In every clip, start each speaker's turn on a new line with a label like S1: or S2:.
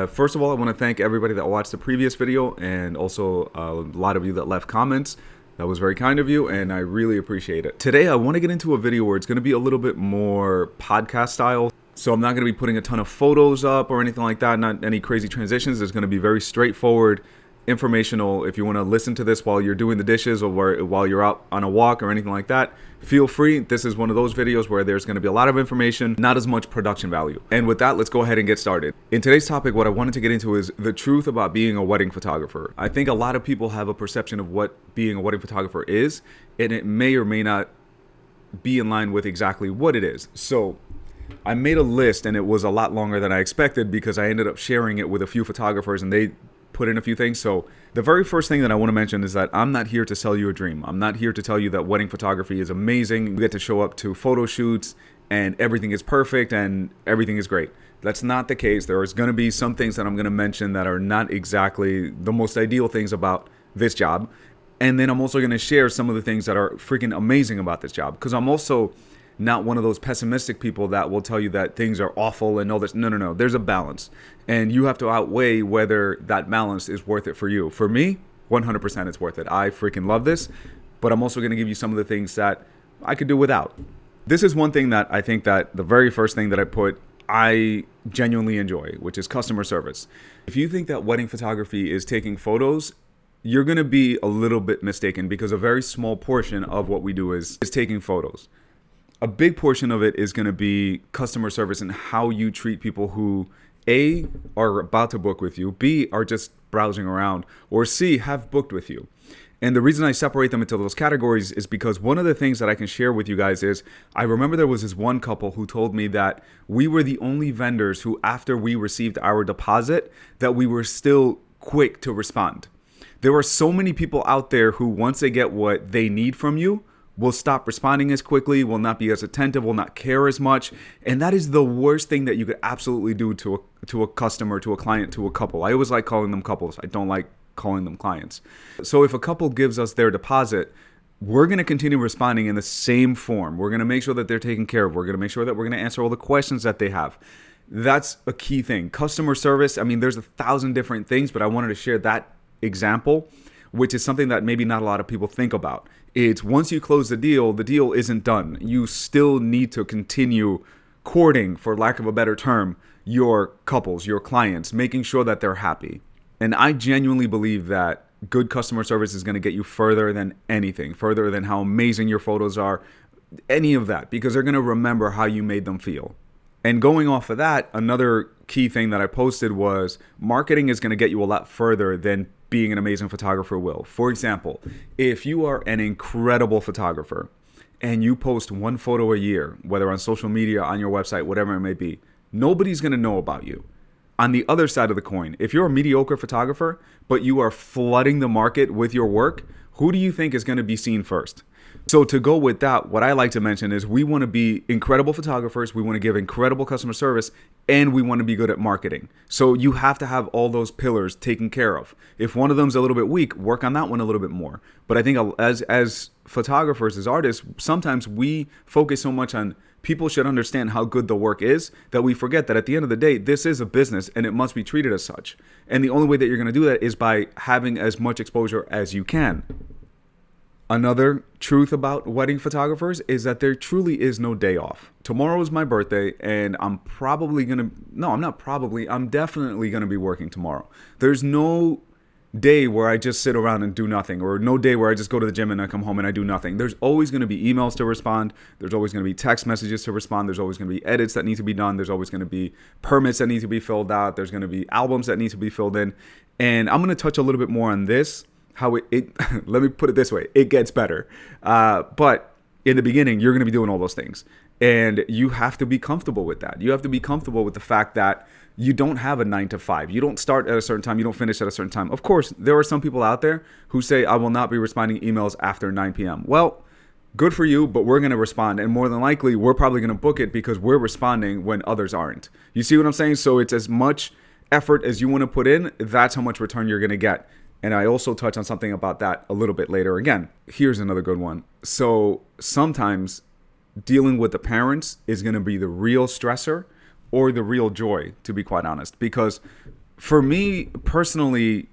S1: First of all, I want to thank everybody that watched the previous video and also a lot of you that left comments. That was very kind of you, and I really appreciate it. Today, I want to get into a video where it's going to be a little bit more podcast style. So I'm not going to be putting a ton of photos up or anything like that, not any crazy transitions. It's going to be very straightforward, informational. If you want to listen to this while you're doing the dishes or while you're out on a walk or anything like that, feel free. This is one of those videos where there's going to be a lot of information, not as much production value. And with that, let's go ahead and get started. In today's topic, what I wanted to get into is the truth about being a wedding photographer. I think a lot of people have a perception of what being a wedding photographer is, and it may or may not be in line with exactly what it is. So I made a list, and it was a lot longer than I expected because I ended up sharing it with a few photographers and they put in a few things. So the very first thing that I want to mention is that I'm not here to sell you a dream. I'm not here to tell you that wedding photography is amazing. You get to show up to photo shoots and everything is perfect and everything is great. That's not the case. There is going to be some things that I'm going to mention that are not exactly the most ideal things about this job. And then I'm also going to share some of the things that are freaking amazing about this job, because I'm also not one of those pessimistic people that will tell you that things are awful and all this. No. There's a balance. And you have to outweigh whether that balance is worth it for you. For me, 100% it's worth it. I freaking love this. But I'm also going to give you some of the things that I could do without. This is one thing that I think that the very first thing that I put, I genuinely enjoy, which is customer service. If you think that wedding photography is taking photos, you're going to be a little bit mistaken, because a very small portion of what we do is taking photos. A big portion of it is going to be customer service and how you treat people who, A, are about to book with you, B, are just browsing around, or C, have booked with you. And the reason I separate them into those categories is because one of the things that I can share with you guys is, I remember there was this one couple who told me that we were the only vendors who, after we received our deposit, that we were still quick to respond. There are so many people out there who, once they get what they need from you, will stop responding as quickly, will not be as attentive, will not care as much. And that is the worst thing that you could absolutely do to a customer, to a client, to a couple. I always like calling them couples. I don't like calling them clients. So if a couple gives us their deposit, we're going to continue responding in the same form. We're going to make sure that they're taken care of. We're going to make sure that we're going to answer all the questions that they have. That's a key thing. Customer service, I mean, there's 1,000 different things, but I wanted to share that example, which is something that maybe not a lot of people think about. It's once you close the deal isn't done. You still need to continue courting, for lack of a better term, your couples, your clients, making sure that they're happy. And I genuinely believe that good customer service is going to get you further than anything, further than how amazing your photos are, any of that, because they're going to remember how you made them feel. And going off of that, another key thing that I posted was marketing is going to get you a lot further than being an amazing photographer will. For example, if you are an incredible photographer and you post one photo a year, whether on social media, on your website, whatever it may be, nobody's going to know about you. On the other side of the coin, if you're a mediocre photographer, but you are flooding the market with your work, who do you think is going to be seen first? So to go with that, what I like to mention is we want to be incredible photographers, we want to give incredible customer service, and we want to be good at marketing. So you have to have all those pillars taken care of. If one of them's a little bit weak, work on that one a little bit more. But I think as photographers, as artists, sometimes we focus so much on people should understand how good the work is that we forget that at the end of the day, this is a business and it must be treated as such. And the only way that you're going to do that is by having as much exposure as you can. Another truth about wedding photographers is that there truly is no day off. Tomorrow is my birthday, and I'm definitely going to be working tomorrow. There's no day where I just sit around and do nothing, or no day where I just go to the gym and I come home and I do nothing. There's always going to be emails to respond. There's always going to be text messages to respond. There's always going to be edits that need to be done. There's always going to be permits that need to be filled out. There's going to be albums that need to be filled in. And I'm going to touch a little bit more on this. How it let me put it this way, it gets better. But in the beginning, you're going to be doing all those things. And you have to be comfortable with that. You have to be comfortable with the fact that you don't have a 9 to 5. You don't start at a certain time. You don't finish at a certain time. Of course, there are some people out there who say, I will not be responding emails after 9 p.m. Well, good for you, but we're going to respond. And more than likely, we're probably going to book it because we're responding when others aren't. You see what I'm saying? So it's as much effort as you want to put in, that's how much return you're going to get. And I also touch on something about that a little bit later. Again, here's another good one. So sometimes dealing with the parents is going to be the real stressor, or the real joy, to be quite honest. Because for me personally,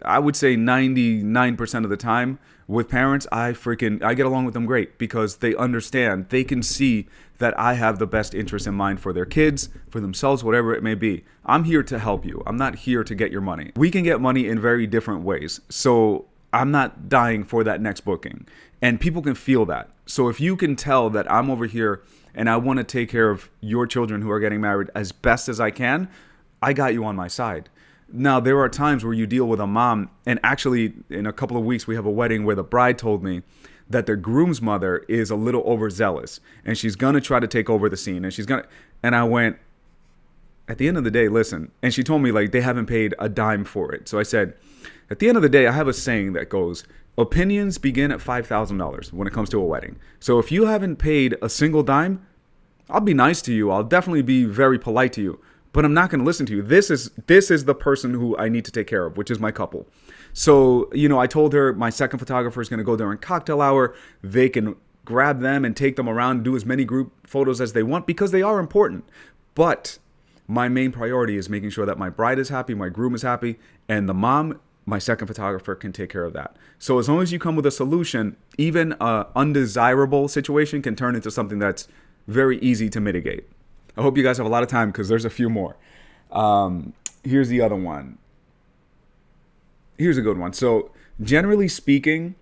S1: I would say 99% of the time with parents, I get along with them great because they understand, they can see that I have the best interest in mind for their kids, for themselves, whatever it may be. I'm here to help you. I'm not here to get your money. We can get money in very different ways. So I'm not dying for that next booking. And people can feel that. So if you can tell that I'm over here and I want to take care of your children who are getting married as best as I can, I got you on my side. Now, there are times where you deal with a mom, and actually in a couple of weeks, we have a wedding where the bride told me that the groom's mother is a little overzealous and she's going to try to take over the scene and I went, at the end of the day, listen, and she told me like they haven't paid a dime for it. So I said, at the end of the day, I have a saying that goes, opinions begin at $5,000 when it comes to a wedding. So if you haven't paid a single dime, I'll be nice to you. I'll definitely be very polite to you. But I'm not going to listen to you. This is the person who I need to take care of, which is my couple. So, I told her my second photographer is going to go during cocktail hour. They can grab them and take them around, do as many group photos as they want because they are important. But my main priority is making sure that my bride is happy, my groom is happy, and the mom, my second photographer, can take care of that. So as long as you come with a solution, even an undesirable situation can turn into something that's very easy to mitigate. I hope you guys have a lot of time because there's a few more. Here's the other one. Here's a good one. So generally speaking,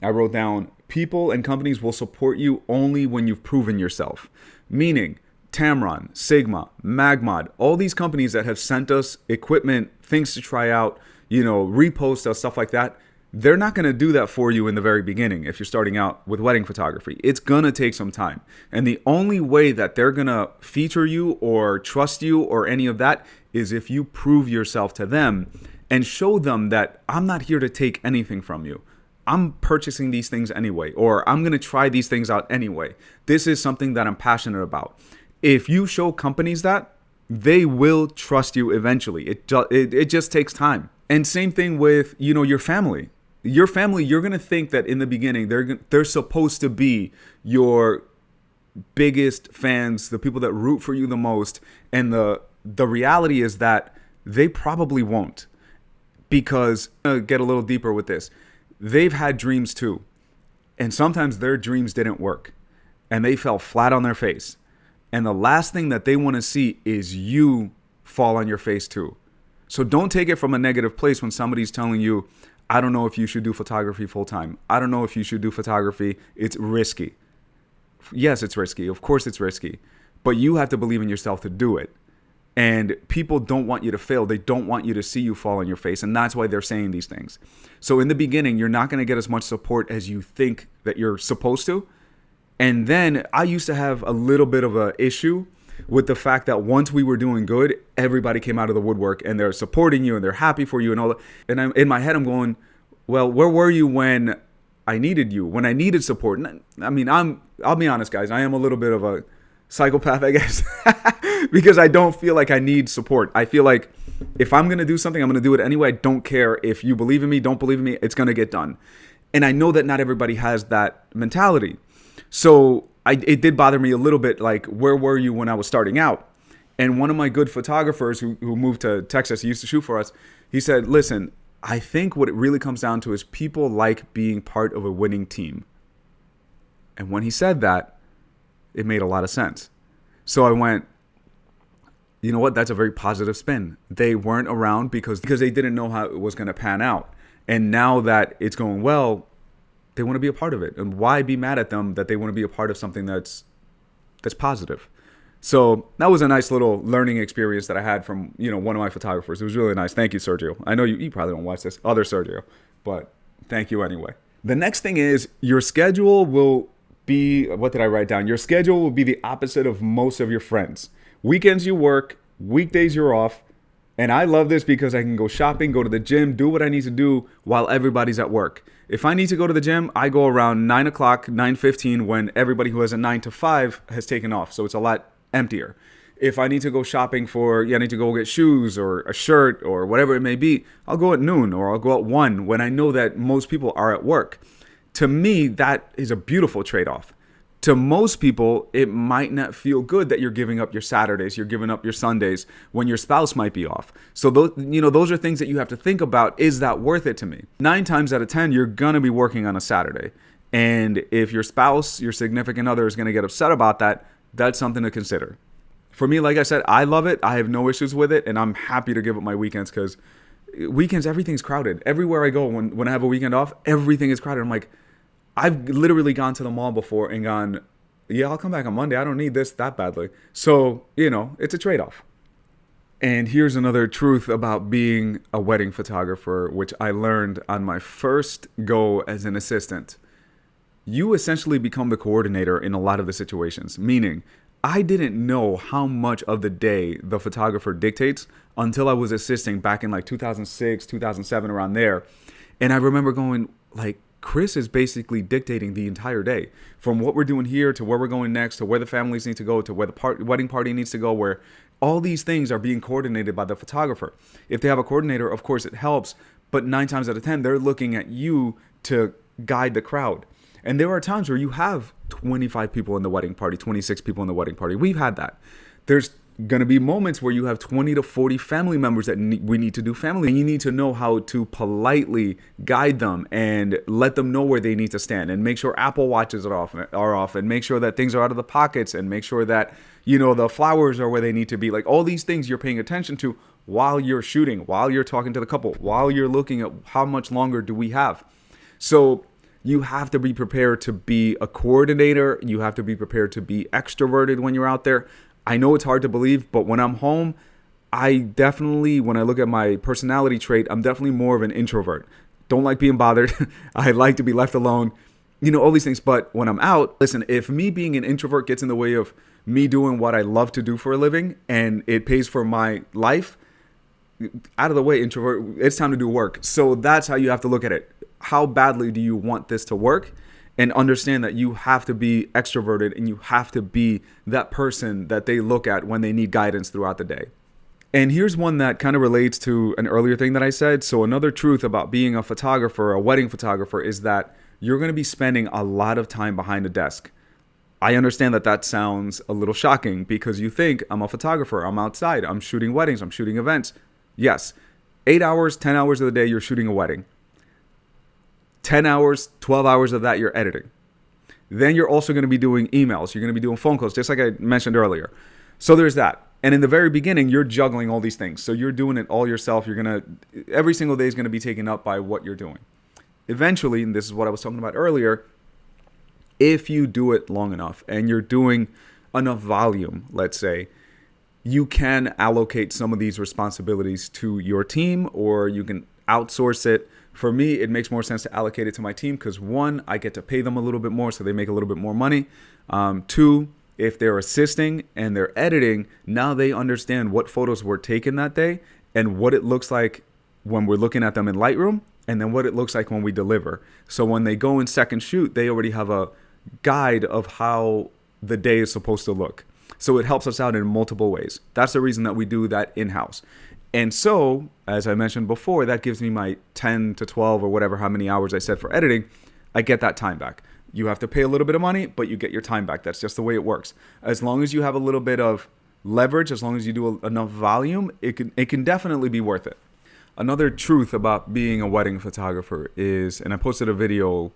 S1: I wrote down, people and companies will support you only when you've proven yourself. Meaning Tamron, Sigma, Magmod, all these companies that have sent us equipment, things to try out, repost us, stuff like that. They're not going to do that for you in the very beginning if you're starting out with wedding photography. It's going to take some time. And the only way that they're going to feature you or trust you or any of that is if you prove yourself to them and show them that I'm not here to take anything from you. I'm purchasing these things anyway, or I'm going to try these things out anyway. This is something that I'm passionate about. If you show companies that, they will trust you eventually. It just takes time. And same thing with, your family. Your family, you're going to think that in the beginning, they're supposed to be your biggest fans, the people that root for you the most. And the reality is that they probably won't, because I'm gonna get a little deeper with this. They've had dreams too. And sometimes their dreams didn't work and they fell flat on their face. And the last thing that they want to see is you fall on your face too. So don't take it from a negative place when somebody's telling you, I don't know if you should do photography full time. I don't know if you should do photography. It's risky. Yes, it's risky. Of course it's risky. But you have to believe in yourself to do it. And people don't want you to fail. They don't want you to see you fall on your face. And that's why they're saying these things. So in the beginning, you're not going to get as much support as you think that you're supposed to. And then I used to have a little bit of an issue with the fact that once we were doing good, everybody came out of the woodwork and they're supporting you and they're happy for you and all that. And in my head, I'm going, well, where were you when I needed you, when I needed support? I mean, I'll be honest, guys, I am a little bit of a psychopath, I guess, because I don't feel like I need support. I feel like if I'm going to do something, I'm going to do it anyway. I don't care if you believe in me, don't believe in me, it's going to get done. And I know that not everybody has that mentality. So it did bother me a little bit, like, where were you when I was starting out? And one of my good photographers who moved to Texas, he used to shoot for us, he said, listen, I think what it really comes down to is people like being part of a winning team. And when he said that, it made a lot of sense. So I went, you know what? That's a very positive spin. They weren't around because they didn't know how it was going to pan out. And now that it's going well, they want to be a part of it. And why be mad at them that they want to be a part of something that's positive? So that was a nice little learning experience that I had from, one of my photographers. It was really nice. Thank you, Sergio. I know you probably don't watch this, other Sergio, but thank you anyway. The next thing is your schedule will be, what did I write down? Your schedule will be the opposite of most of your friends. Weekends you work, weekdays you're off. And I love this because I can go shopping, go to the gym, do what I need to do while everybody's at work. If I need to go to the gym, I go around 9 o'clock, 9:15 when everybody who has a 9 to 5 has taken off. So it's a lot emptier. If I need to go shopping I need to go get shoes or a shirt or whatever it may be, I'll go at noon or I'll go at 1 when I know that most people are at work. To me, that is a beautiful trade-off. To most people, it might not feel good that you're giving up your Saturdays, you're giving up your Sundays when your spouse might be off. So those are things that you have to think about. Is that worth it to me? 9 times out of 10, you're going to be working on a Saturday. And if your spouse, your significant other is going to get upset about that, that's something to consider. For me, like I said, I love it. I have no issues with it. And I'm happy to give up my weekends because weekends, everything's crowded. Everywhere I go, when I have a weekend off, everything is crowded. I'm like, I've literally gone to the mall before and gone, yeah, I'll come back on Monday. I don't need this that badly. So, it's a trade-off. And here's another truth about being a wedding photographer, which I learned on my first go as an assistant. You essentially become the coordinator in a lot of the situations, meaning I didn't know how much of the day the photographer dictates until I was assisting back in like 2006, 2007, around there. And I remember going like, Chris is basically dictating the entire day, from what we're doing here to where we're going next, to where the families need to go, to where the wedding party needs to go, where all these things are being coordinated by the photographer. If they have a coordinator, of course it helps, but 9 times out of 10, they're looking at you to guide the crowd. And there are times where you have 25 people in the wedding party, 26 people in the wedding party. We've had that. There's going to be moments where you have 20 to 40 family members that we need to do family. And you need to know how to politely guide them and let them know where they need to stand, and make sure Apple Watches are off, and make sure that things are out of the pockets, and make sure that, the flowers are where they need to be. Like all these things you're paying attention to while you're shooting, while you're talking to the couple, while you're looking at how much longer do we have. So you have to be prepared to be a coordinator. You have to be prepared to be extroverted when you're out there. I know it's hard to believe, but when I'm home, when I look at my personality trait, I'm definitely more of an introvert. Don't like being bothered. I like to be left alone, all these things. But when I'm out, listen, if me being an introvert gets in the way of me doing what I love to do for a living and it pays for my life, out of the way, introvert, it's time to do work. So that's how you have to look at it. How badly do you want this to work? And understand that you have to be extroverted, and you have to be that person that they look at when they need guidance throughout the day. And here's one that kind of relates to an earlier thing that I said. So another truth about being a photographer, a wedding photographer, is that you're going to be spending a lot of time behind a desk. I understand that sounds a little shocking because you think, I'm a photographer, I'm outside, I'm shooting weddings, I'm shooting events. Yes, 8 hours, 10 hours of the day, you're shooting a wedding. 10 hours, 12 hours of that, you're editing. Then you're also going to be doing emails. You're going to be doing phone calls, just like I mentioned earlier. So there's that. And in the very beginning, you're juggling all these things. So you're doing it all yourself. Every single day is going to be taken up by what you're doing. Eventually, and this is what I was talking about earlier, if you do it long enough and you're doing enough volume, let's say, you can allocate some of these responsibilities to your team, or you can outsource it. For me, it makes more sense to allocate it to my team because 1, I get to pay them a little bit more so they make a little bit more money. 2, if they're assisting and they're editing, now they understand what photos were taken that day and what it looks like when we're looking at them in Lightroom, and then what it looks like when we deliver. So when they go in second shoot, they already have a guide of how the day is supposed to look. So it helps us out in multiple ways. That's the reason that we do that in-house. And so, as I mentioned before, that gives me my 10 to 12 or whatever, how many hours I said for editing. I get that time back. You have to pay a little bit of money, but you get your time back. That's just the way it works. As long as you have a little bit of leverage, as long as you do enough volume, it can definitely be worth it. Another truth about being a wedding photographer is, and I posted a video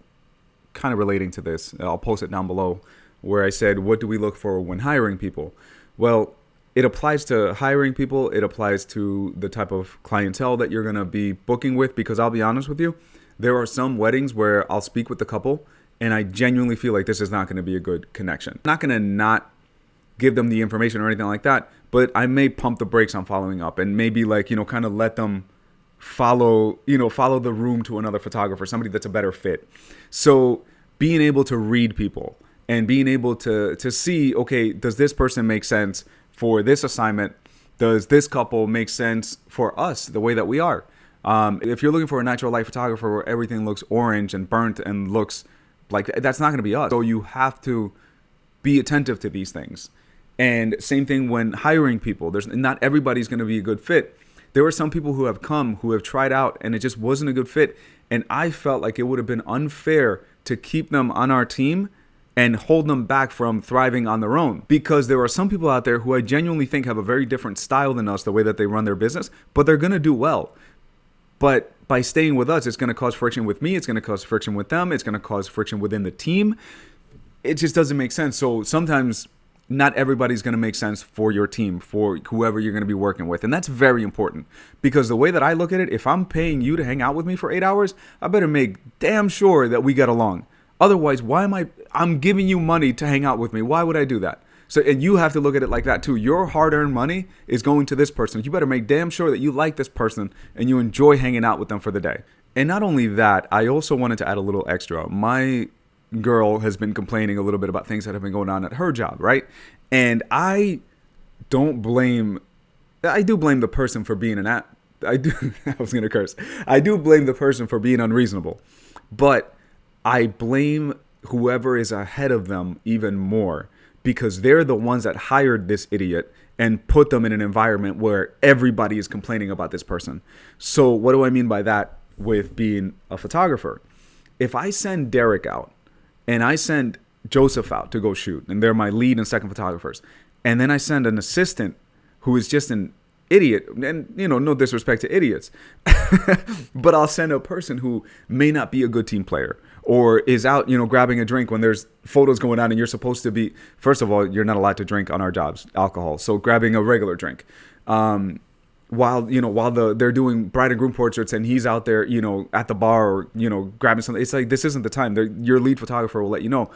S1: kind of relating to this, I'll post it down below, where I said, what do we look for when hiring people? Well, it applies to hiring people. It applies to the type of clientele that you're going to be booking with, because I'll be honest with you, there are some weddings where I'll speak with the couple and I genuinely feel like this is not going to be a good connection. I'm not going to not give them the information or anything like that, but I may pump the brakes on following up and maybe kind of let them follow the room to another photographer, somebody that's a better fit. So being able to read people and being able to see, okay, does this person make sense for this assignment? Does this couple make sense for us the way that we are? If you're looking for a natural light photographer where everything looks orange and burnt and looks like, that's not going to be us. So you have to be attentive to these things. And same thing when hiring people. Not everybody's going to be a good fit. There are some people who have come, who have tried out, and it just wasn't a good fit. And I felt like it would have been unfair to keep them on our team and hold them back from thriving on their own. Because there are some people out there who I genuinely think have a very different style than us, the way that they run their business, but they're going to do well. But by staying with us, it's going to cause friction with me. It's going to cause friction with them. It's going to cause friction within the team. It just doesn't make sense. So sometimes not everybody's going to make sense for your team, for whoever you're going to be working with. And that's very important, because the way that I look at it, if I'm paying you to hang out with me for 8 hours, I better make damn sure that we get along. Otherwise, I'm giving you money to hang out with me. Why would I do that? So, and you have to look at it like that too. Your hard-earned money is going to this person. You better make damn sure that you like this person and you enjoy hanging out with them for the day. And not only that, I also wanted to add a little extra. My girl has been complaining a little bit about things that have been going on at her job, right? And I do blame the person for being I was going to curse. I do blame the person for being unreasonable. But I blame whoever is ahead of them even more, because they're the ones that hired this idiot and put them in an environment where everybody is complaining about this person. So what do I mean by that with being a photographer? If I send Derek out and I send Joseph out to go shoot, and they're my lead and second photographers, and then I send an assistant who is just an idiot, and no disrespect to idiots, but I'll send a person who may not be a good team player, or is out, grabbing a drink when there's photos going on and you're supposed to be, first of all, you're not allowed to drink on our jobs, alcohol. So grabbing a regular drink, while they're doing bride and groom portraits and he's out there, at the bar, or, grabbing something. It's like, this isn't the time. Your lead photographer will let you know.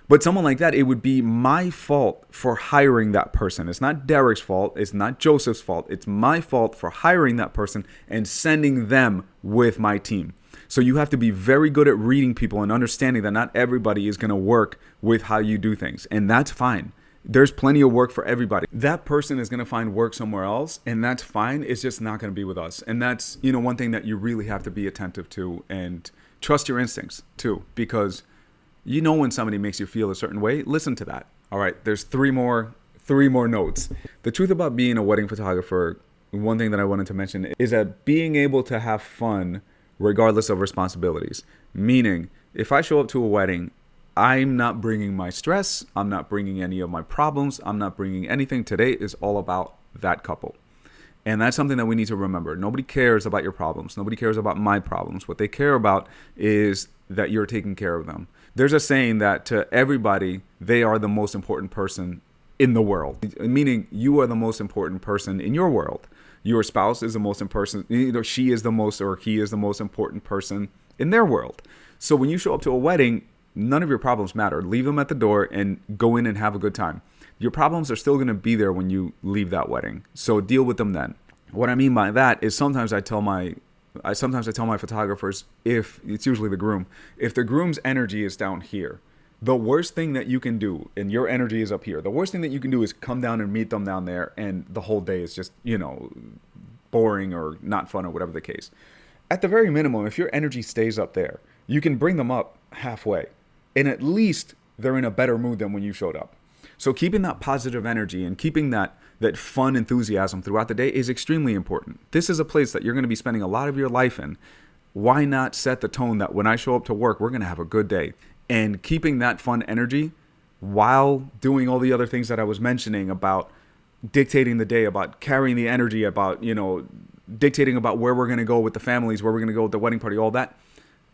S1: But someone like that, it would be my fault for hiring that person. It's not Derek's fault. It's not Joseph's fault. It's my fault for hiring that person and sending them with my team. So you have to be very good at reading people and understanding that not everybody is going to work with how you do things. And that's fine. There's plenty of work for everybody. That person is going to find work somewhere else, and that's fine. It's just not going to be with us. And that's, one thing that you really have to be attentive to, and trust your instincts too, because when somebody makes you feel a certain way, listen to that. All right, there's three more notes. The truth about being a wedding photographer, one thing that I wanted to mention is that being able to have fun regardless of responsibilities. Meaning, if I show up to a wedding, I'm not bringing my stress. I'm not bringing any of my problems. I'm not bringing anything. Today is all about that couple. And that's something that we need to remember. Nobody cares about your problems. Nobody cares about my problems. What they care about is that you're taking care of them. There's a saying that to everybody, they are the most important person in the world. Meaning, you are the most important person in your world. Your spouse is the most important person. She is the most, or he is the most important person in their world. So when you show up to a wedding, none of your problems matter. Leave them at the door and go in and have a good time. Your problems are still going to be there when you leave that wedding. So deal with them then. What I mean by that is sometimes I tell my photographers, if it's usually the groom, if the groom's energy is down here, the worst thing that you can do, and your energy is up here, the worst thing that you can do is come down and meet them down there, and the whole day is just, boring or not fun or whatever the case. At the very minimum, if your energy stays up there, you can bring them up halfway, and at least they're in a better mood than when you showed up. So keeping that positive energy and keeping that fun enthusiasm throughout the day is extremely important. This is a place that you're going to be spending a lot of your life in. Why not set the tone that when I show up to work, we're going to have a good day? And keeping that fun energy while doing all the other things that I was mentioning about dictating the day, about carrying the energy, about, dictating about where we're going to go with the families, where we're going to go with the wedding party, all that.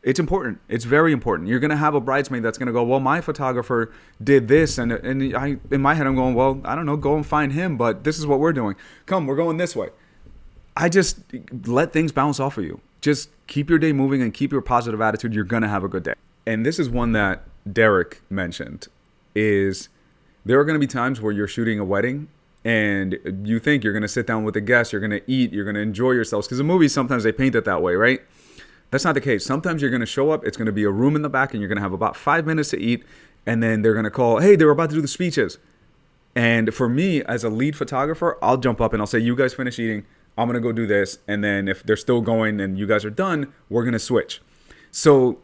S1: It's important. It's very important. You're going to have a bridesmaid that's going to go, well, my photographer did this. And I, in my head, I'm going, well, I don't know, go and find him. But this is what we're doing. Come, we're going this way. I just let things bounce off of you. Just keep your day moving and keep your positive attitude. You're going to have a good day. And this is one that Derek mentioned, is there are going to be times where you're shooting a wedding and you think you're going to sit down with the guests, you're going to eat, you're going to enjoy yourselves. Because the movies, sometimes they paint it that way, right? That's not the case. Sometimes you're going to show up, it's going to be a room in the back, and you're going to have about 5 minutes to eat, and then they're going to call, hey, they were about to do the speeches. And for me, as a lead photographer, I'll jump up and I'll say, you guys finish eating, I'm going to go do this. And then if they're still going and you guys are done, we're going to switch. So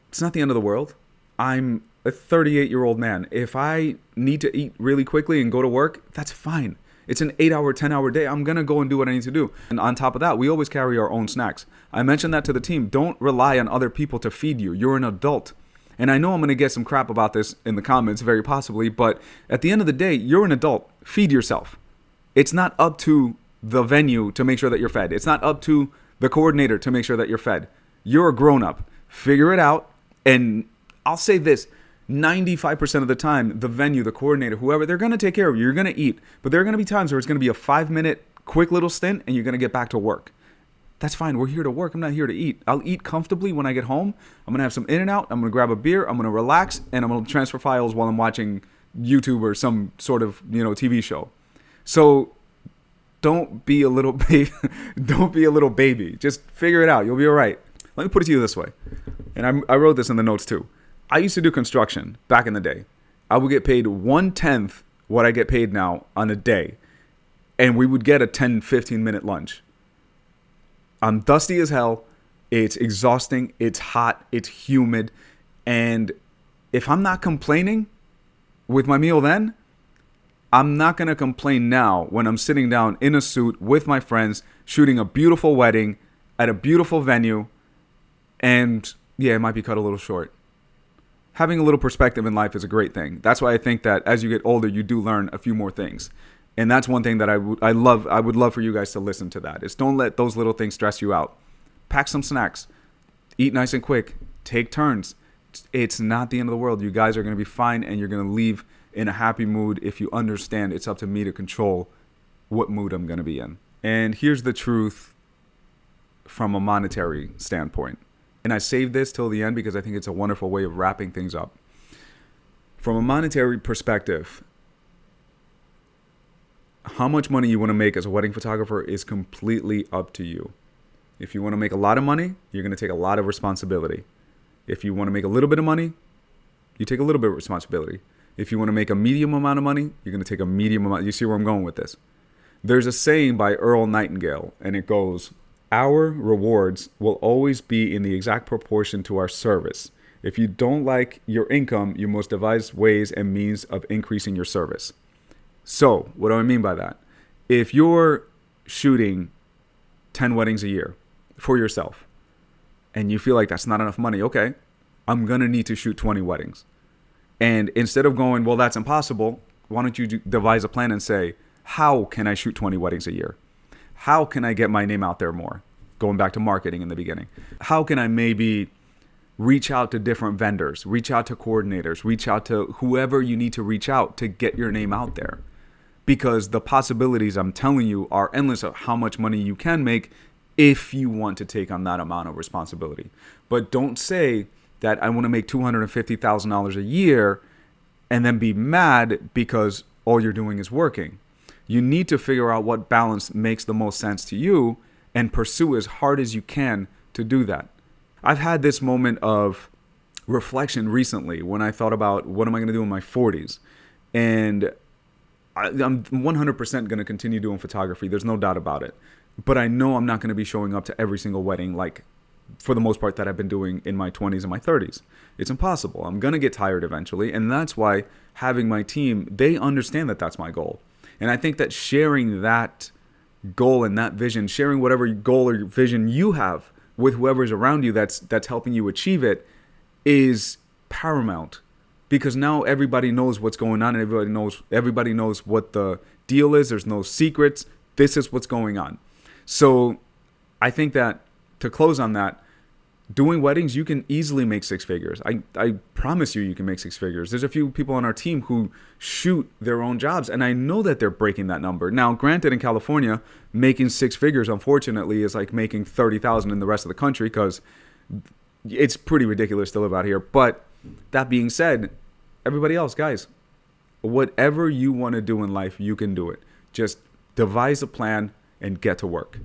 S1: it's not the end of the world. I'm a 38-year-old man. If I need to eat really quickly and go to work, that's fine. It's an 8-hour, 10-hour day. I'm going to go and do what I need to do. And on top of that, we always carry our own snacks. I mentioned that to the team. Don't rely on other people to feed you. You're an adult. And I know I'm going to get some crap about this in the comments, very possibly, but at the end of the day, you're an adult. Feed yourself. It's not up to the venue to make sure that you're fed. It's not up to the coordinator to make sure that you're fed. You're a grown-up. Figure it out. And I'll say this, 95% of the time, the venue, the coordinator, whoever, they're going to take care of you. You're going to eat. But there are going to be times where it's going to be a 5-minute quick little stint and you're going to get back to work. That's fine. We're here to work. I'm not here to eat. I'll eat comfortably when I get home. I'm going to have some In-N-Out. I'm going to grab a beer. I'm going to relax. And I'm going to transfer files while I'm watching YouTube or some sort of, TV show. So don't be a little baby. Don't be a little baby. Just figure it out. You'll be all right. Let me put it to you this way. And I wrote this in the notes too. I used to do construction back in the day. I would get paid 1/10 what I get paid now on a day. And we would get a 10, 15-minute lunch. I'm dusty as hell. It's exhausting. It's hot. It's humid. And if I'm not complaining with my meal then, I'm not going to complain now when I'm sitting down in a suit with my friends, shooting a beautiful wedding at a beautiful venue. And yeah, it might be cut a little short. Having a little perspective in life is a great thing. That's why I think that as you get older, you do learn a few more things. And that's one thing that I would love for you guys to listen to that. Is don't let those little things stress you out. Pack some snacks. Eat nice and quick. Take turns. It's not the end of the world. You guys are going to be fine and you're going to leave in a happy mood if you understand it's up to me to control what mood I'm going to be in. And here's the truth from a monetary standpoint. And I saved this till the end because I think it's a wonderful way of wrapping things up. From a monetary perspective, how much money you want to make as a wedding photographer is completely up to you. If you want to make a lot of money, you're going to take a lot of responsibility. If you want to make a little bit of money, you take a little bit of responsibility. If you want to make a medium amount of money, you're going to take a medium amount. You see where I'm going with this? There's a saying by Earl Nightingale, and it goes, "Our rewards will always be in the exact proportion to our service. If you don't like your income, you must devise ways and means of increasing your service." So, what do I mean by that? If you're shooting 10 weddings a year for yourself and you feel like that's not enough money, okay, I'm going to need to shoot 20 weddings. And instead of going, well, that's impossible, why don't you devise a plan and say, how can I shoot 20 weddings a year? How can I get my name out there more? Going back to marketing in the beginning. How can I maybe reach out to different vendors, reach out to coordinators, reach out to whoever you need to reach out to get your name out there? Because the possibilities, I'm telling you, are endless of how much money you can make if you want to take on that amount of responsibility. But don't say that I want to make $250,000 a year and then be mad because all you're doing is working. You need to figure out what balance makes the most sense to you and pursue as hard as you can to do that. I've had this moment of reflection recently when I thought about what am I going to do in my 40s. And I'm 100% going to continue doing photography. There's no doubt about it. But I know I'm not going to be showing up to every single wedding like for the most part that I've been doing in my 20s and my 30s. It's impossible. I'm going to get tired eventually. And that's why having my team, they understand that that's my goal. And I think that sharing that goal and that vision, sharing whatever goal or vision you have with whoever's around you that's helping you achieve it is paramount. Because now everybody knows what's going on and everybody knows what the deal is. There's no secrets. This is what's going on. So I think that to close on that, doing weddings, you can easily make 6 figures. I promise you can make 6 figures. There's a few people on our team who shoot their own jobs, and I know that they're breaking that number. Now, granted, in California, making 6 figures, unfortunately, is like making 30,000 in the rest of the country because it's pretty ridiculous to live out here. But that being said, everybody else, guys, whatever you want to do in life, you can do it. Just devise a plan and get to work.